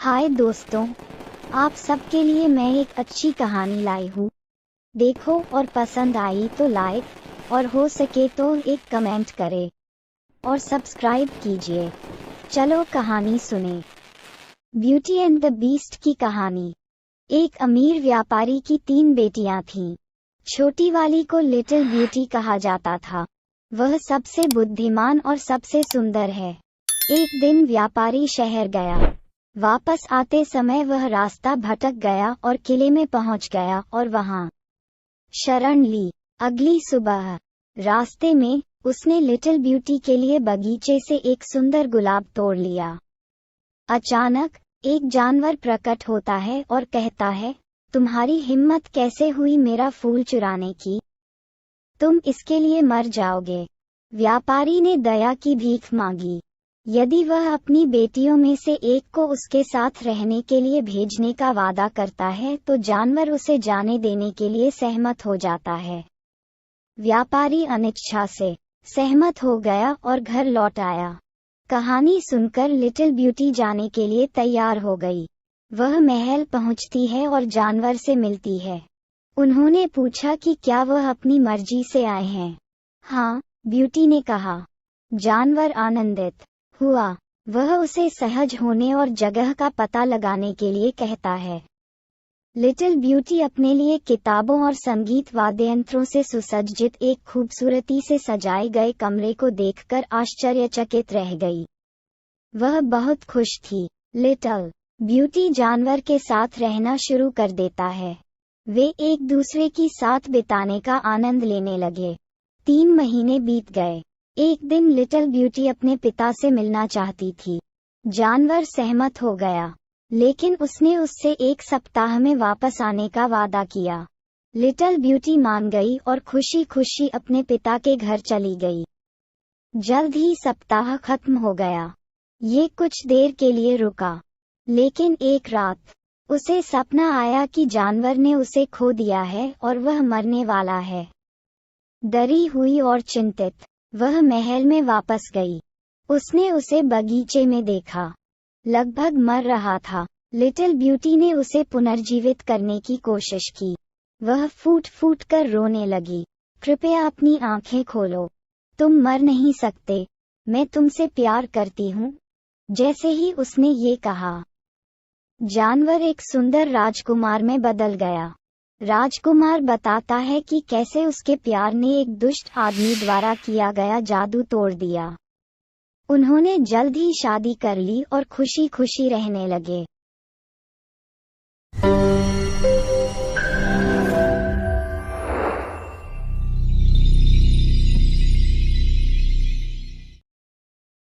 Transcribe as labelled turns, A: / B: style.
A: हाय दोस्तों, आप सबके लिए मैं एक अच्छी कहानी लाई हूँ। देखो और पसंद आई तो लाइक और हो सके तो एक कमेंट करें और सब्सक्राइब कीजिए। चलो कहानी सुने। ब्यूटी एंड द बीस्ट की कहानी। एक अमीर व्यापारी की 3 बेटियां थीं। छोटी वाली को लिटिल ब्यूटी कहा जाता था। वह सबसे बुद्धिमान और सबसे सुंदर है। एक दिन व्यापारी शहर गया। वापस आते समय वह रास्ता भटक गया और किले में पहुंच गया और वहां शरण ली। अगली सुबह रास्ते में उसने लिटिल ब्यूटी के लिए बगीचे से एक सुंदर गुलाब तोड़ लिया। अचानक एक जानवर प्रकट होता है और कहता है, तुम्हारी हिम्मत कैसे हुई मेरा फूल चुराने की? तुम इसके लिए मर जाओगे। व्यापारी ने दया की भीख मांगी। यदि वह अपनी बेटियों में से एक को उसके साथ रहने के लिए भेजने का वादा करता है तो जानवर उसे जाने देने के लिए सहमत हो जाता है। व्यापारी अनिच्छा से सहमत हो गया और घर लौट आया। कहानी सुनकर लिटिल ब्यूटी जाने के लिए तैयार हो गई। वह महल पहुंचती है और जानवर से मिलती है। उन्होंने पूछा कि क्या वह अपनी मर्जी से आए हैं। हाँ, ब्यूटी ने कहा। जानवर आनंदित हुआ। वह उसे सहज होने और जगह का पता लगाने के लिए कहता है। लिटिल ब्यूटी अपने लिए किताबों और संगीत वाद्ययंत्रों से सुसज्जित एक खूबसूरती से सजाए गए कमरे को देखकर आश्चर्यचकित रह गई। वह बहुत खुश थी। लिटिल ब्यूटी जानवर के साथ रहना शुरू कर देता है। वे एक दूसरे की साथ बिताने का आनंद लेने लगे। 3 महीने बीत गए। एक दिन लिटिल ब्यूटी अपने पिता से मिलना चाहती थी। जानवर सहमत हो गया, लेकिन उसने उससे 1 सप्ताह में वापस आने का वादा किया। लिटिल ब्यूटी मान गई और खुशी खुशी अपने पिता के घर चली गई। जल्द ही सप्ताह खत्म हो गया। ये कुछ देर के लिए रुका, लेकिन एक रात उसे सपना आया कि जानवर ने उसे खो दिया है और वह मरने वाला है। डरी हुई और चिंतित वह महल में वापस गई। उसने उसे बगीचे में देखा, लगभग मर रहा था। लिटिल ब्यूटी ने उसे पुनर्जीवित करने की कोशिश की। वह फूट फूट कर रोने लगी, कृपया अपनी आंखें खोलो, तुम मर नहीं सकते, मैं तुमसे प्यार करती हूँ। जैसे ही उसने ये कहा, जानवर एक सुंदर राजकुमार में बदल गया। राजकुमार बताता है कि कैसे उसके प्यार ने एक दुष्ट आदमी द्वारा किया गया जादू तोड़ दिया। उन्होंने जल्द ही शादी कर ली और खुशी खुशी रहने लगे।